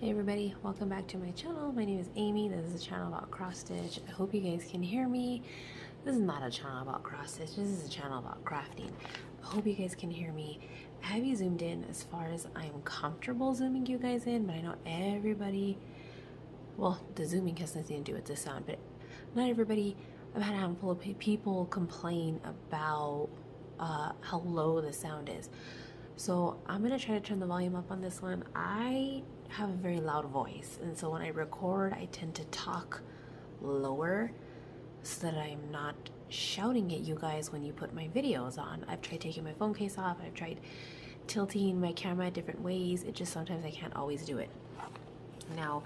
Hey everybody, welcome back to my channel. My name is Amy. This is a channel about cross stitch. I hope you guys can hear me. This is not a channel about cross stitch. This is a channel about crafting. I hope you guys can hear me. I have you zoomed in as far as I'm comfortable zooming you guys in, but I know everybody, well, the zooming has nothing to do with the sound, but not everybody. I've had a handful of people complain about how low the sound is. So I'm gonna try to turn the volume up on this one. I have a very loud voice, and so when I record, I tend to talk lower so that I'm not shouting at you guys when you put my videos on. I've tried taking my phone case off. I've tried tilting my camera different ways. It just sometimes I can't always do it. Now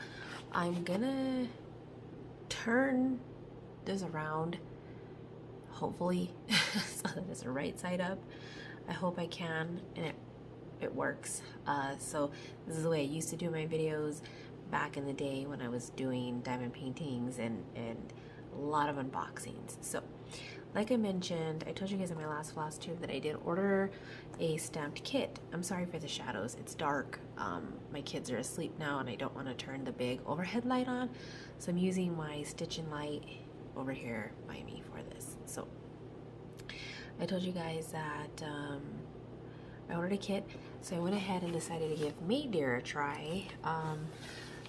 I'm gonna turn this around, hopefully, so that it's right side up. I hope I can, and it works. So this is the way I used to do my videos back in the day when I was doing diamond paintings and a lot of unboxings. So like I mentioned, I told you guys in my last Flosstube that I did order a stamped kit. I'm sorry for the shadows. It's dark. My kids are asleep now and I don't want to turn the big overhead light on. So I'm using my stitching light over here by me for this. So I told you guys that I ordered a kit, so I went ahead and decided to give Maydear a try.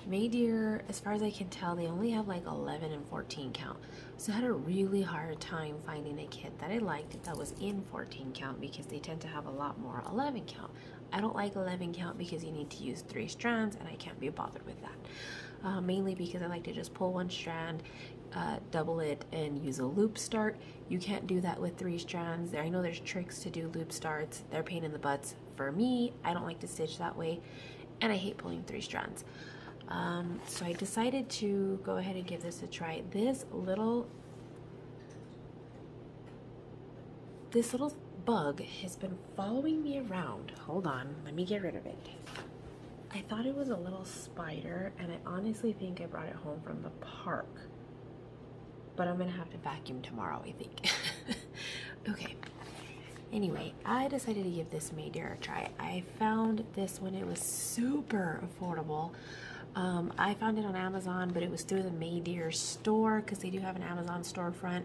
Maydear, as far as I can tell, they only have like 11 and 14 count. So I had a really hard time finding a kit that I liked that was in 14 count because they tend to have a lot more 11 count. I don't like 11 count because you need to use 3 strands and I can't be bothered with that. Mainly because I like to just pull one strand, double it, and use a loop start. You can't do that with 3 strands. I know there's tricks to do loop starts. They're a pain in the butts. For me, I don't like to stitch that way, and I hate pulling 3 strands. So I decided to go ahead and give this a try. This little bug has been following me around. Hold on, let me get rid of it. I thought it was a little spider, and I honestly think I brought it home from the park. But I'm gonna have to vacuum tomorrow, I think. Okay. Anyway, I decided to give this Maydear a try. I found this when it was super affordable. I found it on Amazon, but it was through the Maydear store because they do have an Amazon storefront.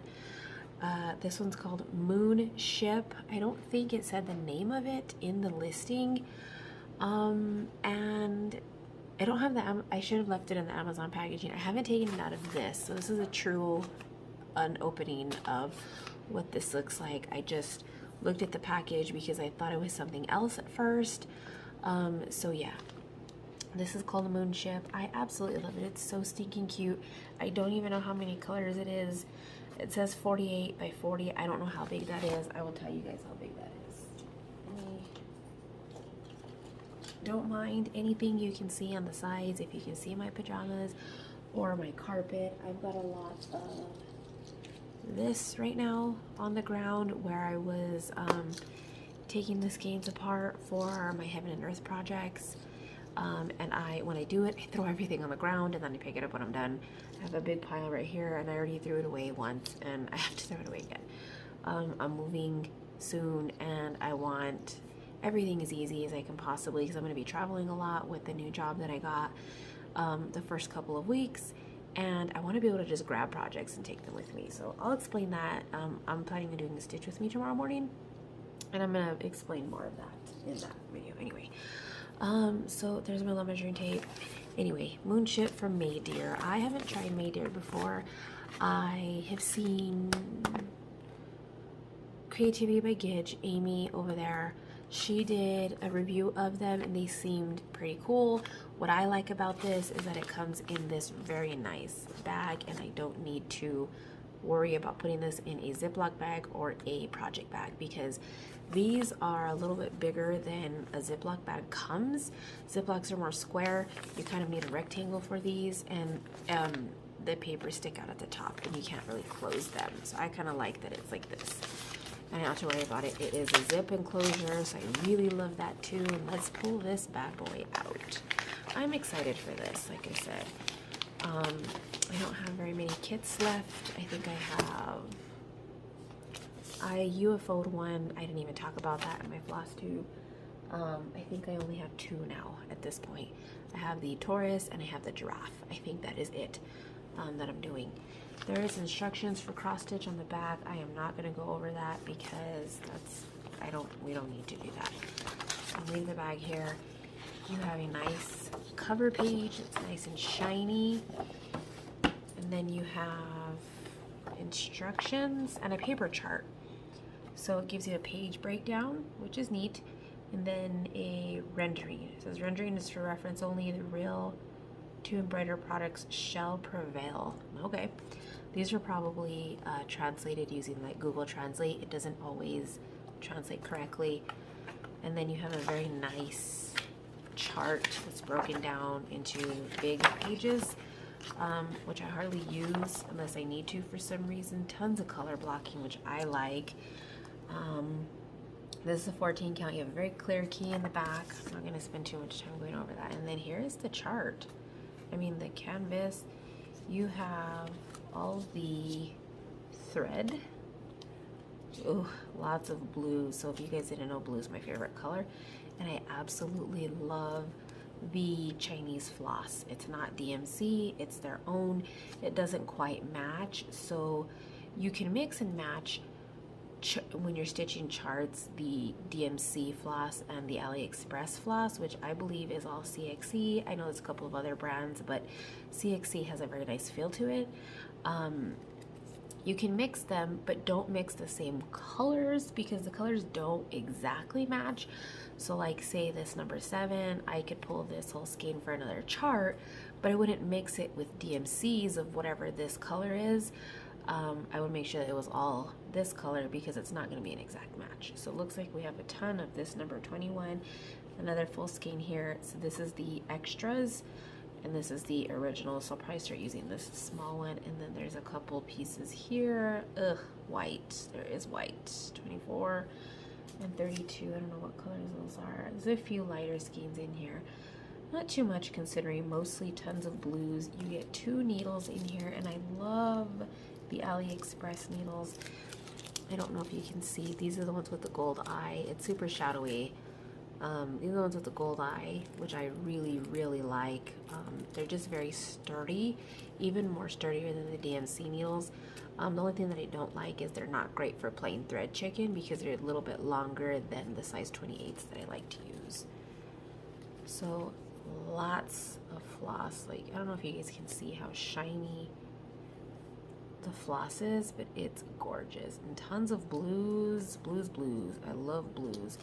This one's called Moon Ship. I don't think it said the name of it in the listing. And I don't have I should have left it in the Amazon packaging. I haven't taken it out of this. So this is a true unopening of what this looks like. I just looked at the package because I thought it was something else at first. So yeah, this is called the Moon Ship. I absolutely love it. It's so stinking cute. I don't even know how many colors it is. It says 48 by 40. I don't know how big that is. I will tell you guys how big that is. Don't mind anything you can see on the sides. If you can see my pajamas or my carpet, I've got a lot of this right now on the ground where I was taking the skeins apart for my Heaven and Earth projects. And when I do it, I throw everything on the ground and then I pick it up when I'm done. I have a big pile right here and I already threw it away once and I have to throw it away again. I'm moving soon and I want everything as easy as I can possibly because I'm going to be traveling a lot with the new job that I got the first couple of weeks, and I want to be able to just grab projects and take them with me. So I'll explain that. I'm planning on doing the stitch with me tomorrow morning, and I'm going to explain more of that in that video anyway. So there's my little measuring tape. Anyway, Moon Ship from Maydear. I haven't tried Maydear before. I have seen Creativity by Gidge, Amy over there. She did a review of them and they seemed pretty cool. What I like about this is that it comes in this very nice bag and I don't need to worry about putting this in a Ziploc bag or a project bag because these are a little bit bigger than a Ziploc bag comes. Ziplocs are more square. You kind of need a rectangle for these, and the papers stick out at the top and you can't really close them. So I kind of like that it's like this. I don't have to worry about it. It is a zip enclosure, so I really love that too. And let's pull this bad boy out. I'm excited for this, like I said. I don't have very many kits left. I think I UFO'd one. I didn't even talk about that in my Flosstube. I think I only have 2 now at this point. I have the Taurus and I have the Giraffe. I think that is it that I'm doing. There is instructions for cross stitch on the back. I am not going to go over that because we don't need to do that. So I'll leave the bag here. You have a nice cover page. It's nice and shiny. And then you have instructions and a paper chart. So it gives you a page breakdown, which is neat. And then a rendering. It says rendering is for reference only. The real to embroider products shall prevail. Okay. These are probably translated using like Google Translate. It doesn't always translate correctly. And then you have a very nice chart that's broken down into big pages, which I hardly use unless I need to for some reason. Tons of color blocking, which I like. This is a 14 count. You have a very clear key in the back. I'm not going to spend too much time going over that. And then here is the chart. I mean, the canvas. You have all the thread. Ooh, lots of blue. So if you guys didn't know, blue is my favorite color. And I absolutely love the Chinese floss. It's not DMC, it's their own. It doesn't quite match. So you can mix and match when you're stitching charts, the DMC floss and the AliExpress floss, which I believe is all CXC. I know there's a couple of other brands, but CXC has a very nice feel to it. You can mix them, but don't mix the same colors because the colors don't exactly match. So like say this number 7, I could pull this whole skein for another chart, but I wouldn't mix it with DMCs of whatever this color is. I would make sure that it was all this color because it's not going to be an exact match. So it looks like we have a ton of this number 21, another full skein here. So this is the extras and this is the original. So I'll probably start using this small one. And then there's a couple pieces here. Ugh, white. There is white. 24 and 32. I don't know what colors those are. There's a few lighter skeins in here. Not too much considering, mostly tons of blues. You get 2 needles in here and I love the AliExpress needles. I don't know if you can see. These are the ones with the gold eye. It's super shadowy. These are the ones with the gold eye, which I really, really like. They're just very sturdy, even more sturdier than the DMC needles. The only thing that I don't like is they're not great for plain thread chicken because they're a little bit longer than the size 28s that I like to use. So lots of floss. Like, I don't know if you guys can see how shiny the floss is, but it's gorgeous. And tons of blues. I love blues.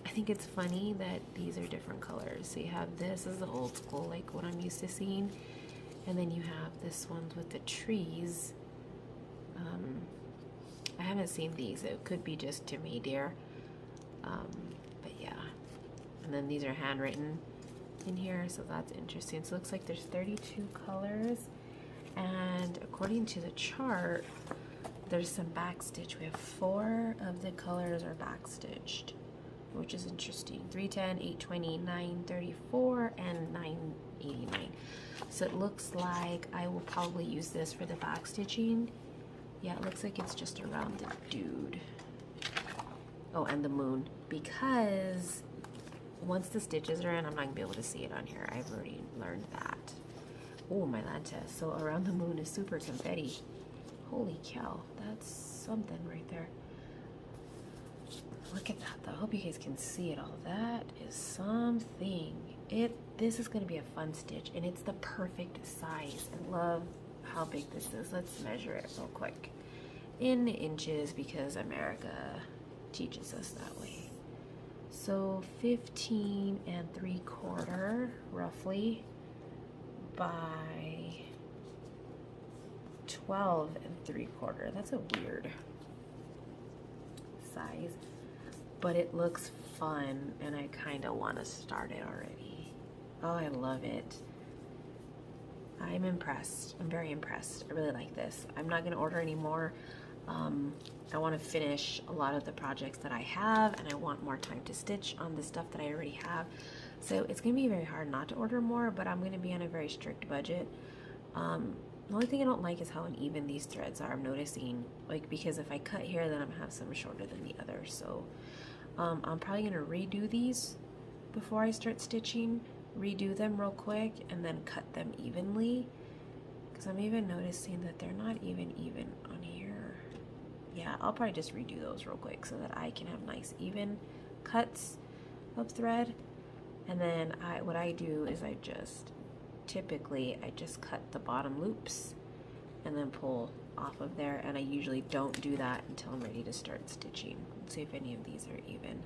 I think it's funny that these are different colors. So you have this is the old school, like what I'm used to seeing, and then you have this one with the trees. I haven't seen these. It could be just to Maydear, but yeah. And then these are handwritten in here, so that's interesting. So it looks like there's 32 colors, and according to the chart, there's some backstitch. We have 4 of the colors are backstitched, which is interesting. 310, 820, 934, and 989. So it looks like I will probably use this for the back stitching. Yeah, it looks like it's just around the dude. Oh, and the moon, because once the stitches are in, I'm not gonna be able to see it on here. I've already learned that. Oh, my Lanta. So around the moon is super confetti. Holy cow, that's something right there. Look at that though. I hope you guys can see it all. That is something. This is gonna be a fun stitch, and it's the perfect size. I love how big this is. Let's measure it real quick in inches because America teaches us that way. So 15 3/4 roughly by 12 3/4. That's a weird size, but it looks fun and I kind of want to start it already. Oh, I love it. I'm impressed. I'm very impressed. I really like this. I'm not going to order any more. I want to finish a lot of the projects that I have, and I want more time to stitch on the stuff that I already have. So it's going to be very hard not to order more, but I'm going to be on a very strict budget. The only thing I don't like is how uneven these threads are. I'm noticing, like, because if I cut here, then I'm going to have some shorter than the other. So I'm probably going to redo these before I start stitching, redo them real quick and then cut them evenly, because I'm even noticing that they're not even on here. Yeah, I'll probably just redo those real quick so that I can have nice even cuts of thread. And then what I do is typically I just cut the bottom loops and then pull off of there, and I usually don't do that until I'm ready to start stitching. Let's see if any of these are even.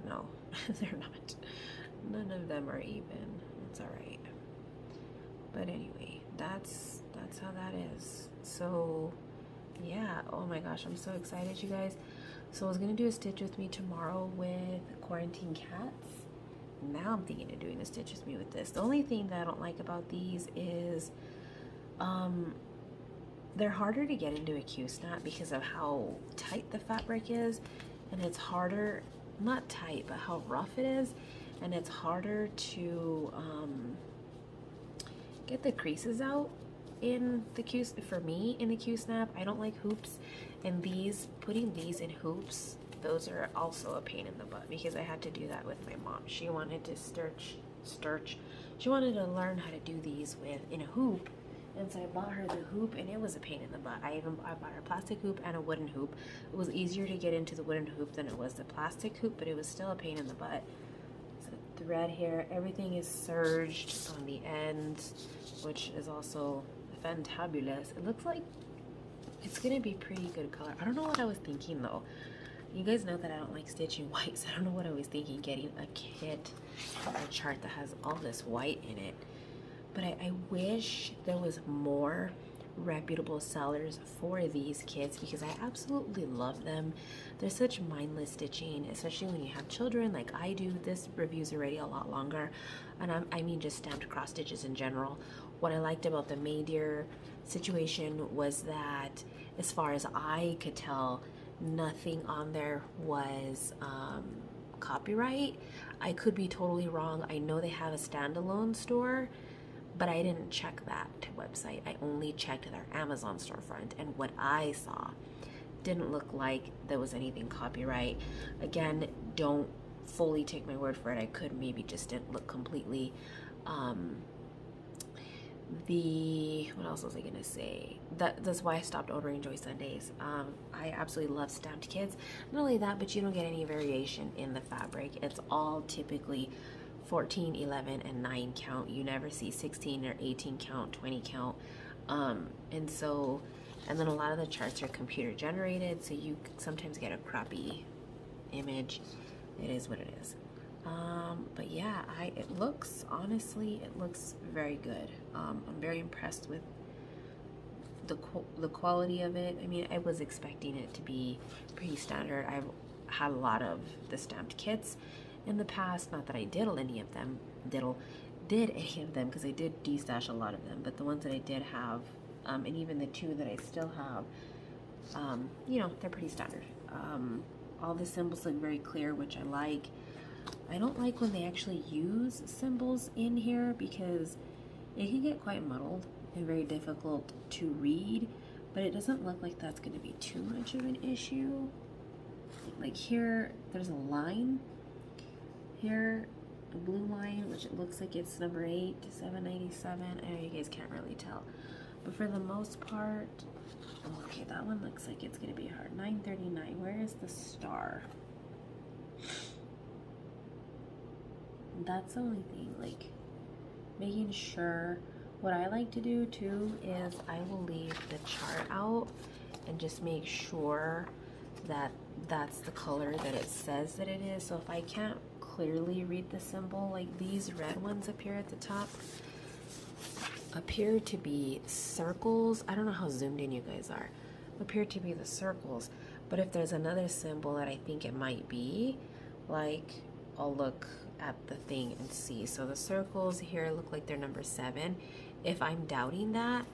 No, they're not. None of them are even. It's all right. But anyway, that's how that is. So yeah, oh my gosh, I'm so excited, you guys. So I was gonna do a stitch with me tomorrow with quarantine cats. Now I'm thinking of doing a stitch with me with this. The only thing that I don't like about these is they're harder to get into a Q-snap because of how tight the fabric is, and it's harder, not tight, but how rough it is, and it's harder to get the creases out in the for me in the Q-snap. I don't like hoops, and putting these in hoops, those are also a pain in the butt, because I had to do that with my mom. She wanted to she wanted to learn how to do these in a hoop, and so I bought her the hoop, and it was a pain in the butt. I bought her a plastic hoop and a wooden hoop. It was easier to get into the wooden hoop than it was the plastic hoop, but it was still a pain in the butt. So thread here, everything is serged on the ends, which is also fantabulous. It looks like it's gonna be pretty good color. I don't know what I was thinking though. You guys know that I don't like stitching white, so I don't know what I was thinking getting a kit or a chart that has all this white in it. But I wish there was more reputable sellers for these kits, because I absolutely love them. They're such mindless stitching, especially when you have children like I do. This review's already a lot longer, and I mean just stamped cross stitches in general. What I liked about the Maydear situation was that, as far as I could tell, nothing on there was copyright. I could be totally wrong. I know they have a standalone store, but I didn't check that website. I only checked their Amazon storefront, and what I saw didn't look like there was anything copyright. Again, don't fully take my word for it. I could maybe just didn't look completely. What else was I gonna say? That's why I stopped ordering Joy Sundays. I absolutely love stamped kits. Not only that, but you don't get any variation in the fabric. It's all typically 14, 11, and 9 count. You never see 16 or 18 count, 20 count. And then a lot of the charts are computer generated, so you sometimes get a crappy image. It is what it is. But yeah, honestly, it looks very good. I'm very impressed with the quality of it. I mean, I was expecting it to be pretty standard. I've had a lot of the stamped kits in the past. Not that I did any of them, because I did destash a lot of them, but the ones that I did have, and even the 2 that I still have, you know, they're pretty standard. All the symbols look very clear, which I like. I don't like when they actually use symbols in here, because it can get quite muddled and very difficult to read, but it doesn't look like that's going to be too much of an issue. Like here, there's a line here, a blue line, which it looks like it's number 8 to 797. I know you guys can't really tell, but for the most part, okay, that one looks like it's going to be hard. 939, where is the star? That's the only thing, like making sure. What I like to do too is I will leave the chart out and just make sure that that's the color that it says that it is. So if I can't clearly read the symbol, like these red ones up here at the top appear to be circles. I don't know how zoomed in you guys are. Appear to be the circles, but if there's another symbol that I think it might be, like, I'll look at the thing and see. So the circles here look like they're number 7. If I'm doubting that,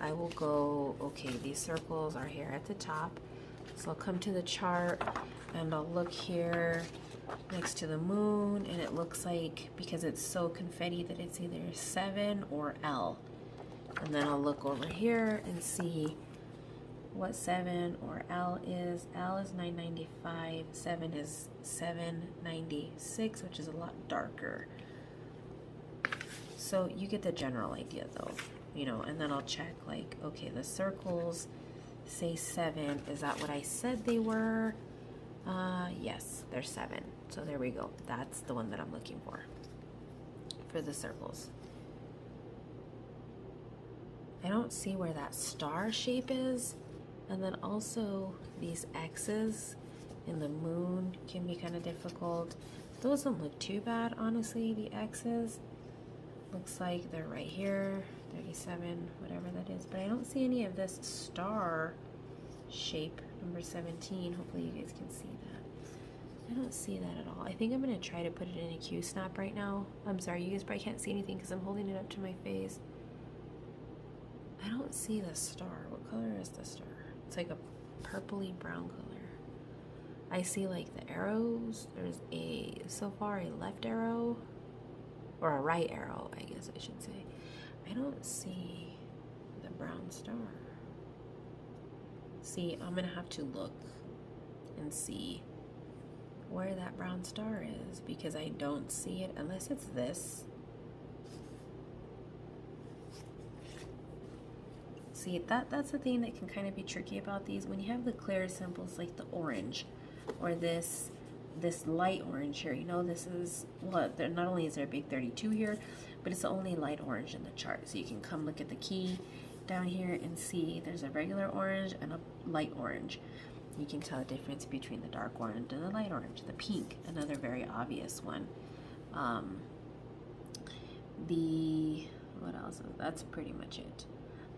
I will go, okay, these circles are here at the top. So I'll come to the chart and I'll look here next to the moon, and it looks like, because it's so confetti, that it's either 7 or L. And then I'll look over here and see what 7 or L is. L is 995, 7 is 796, which is a lot darker. So you get the general idea though, you know, and then I'll check like, okay, the circles say 7. Is that what I said they were? Yes, they're 7. So there we go. That's the one that I'm looking for the circles. I don't see where that star shape is. And then also these X's in the moon can be kind of difficult. Those don't look too bad, honestly, the X's. Looks like they're right here, 37, whatever that is. But I don't see any of this star shape, number 17. Hopefully you guys can see that. I don't see that at all. I think I'm going to try to put it in a Q-snap right now. I'm sorry, you guys probably can't see anything because I'm holding it up to my face. I don't see the star. What color is the star? It's like a purpley brown color. I see like the arrows. There's so far a left arrow, or a right arrow, I guess I should say. I don't see the brown star. See, I'm gonna have to look and see where that brown star is, because I don't see it unless it's this. See, that's the thing that can kind of be tricky about these. When you have the clear symbols like the orange or this light orange here, you know, this is what, not only is there a big 32 here, but it's the only light orange in the chart. So you can come look at the key down here and see there's a regular orange and a light orange. You can tell the difference between the dark orange and the light orange. The pink, another very obvious one. What else? That's pretty much it.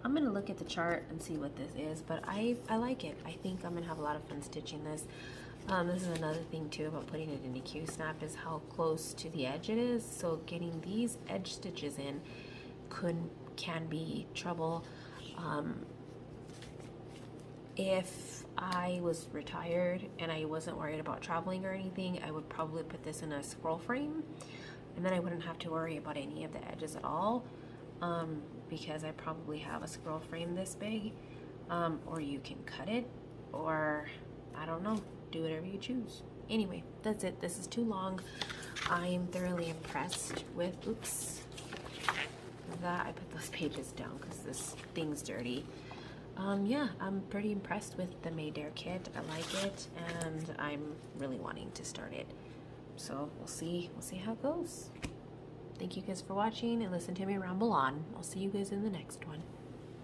I'm gonna look at the chart and see what this is, but I like it. I think I'm gonna have a lot of fun stitching this. This is another thing too about putting it into Q-snap, is how close to the edge it is. So getting these edge stitches in can be trouble. If I was retired and I wasn't worried about traveling or anything, I would probably put this in a scroll frame, and then I wouldn't have to worry about any of the edges at all. Because I probably have a scroll frame this big, or you can cut it, or I don't know, do whatever you choose. Anyway, that's it. This is too long. I am thoroughly impressed with, oops, that I put those pages down because this thing's dirty. Yeah, I'm pretty impressed with the Maydear kit. I like it, and I'm really wanting to start it. So we'll see how it goes. Thank you guys for watching and listen to me ramble on. I'll see you guys in the next one.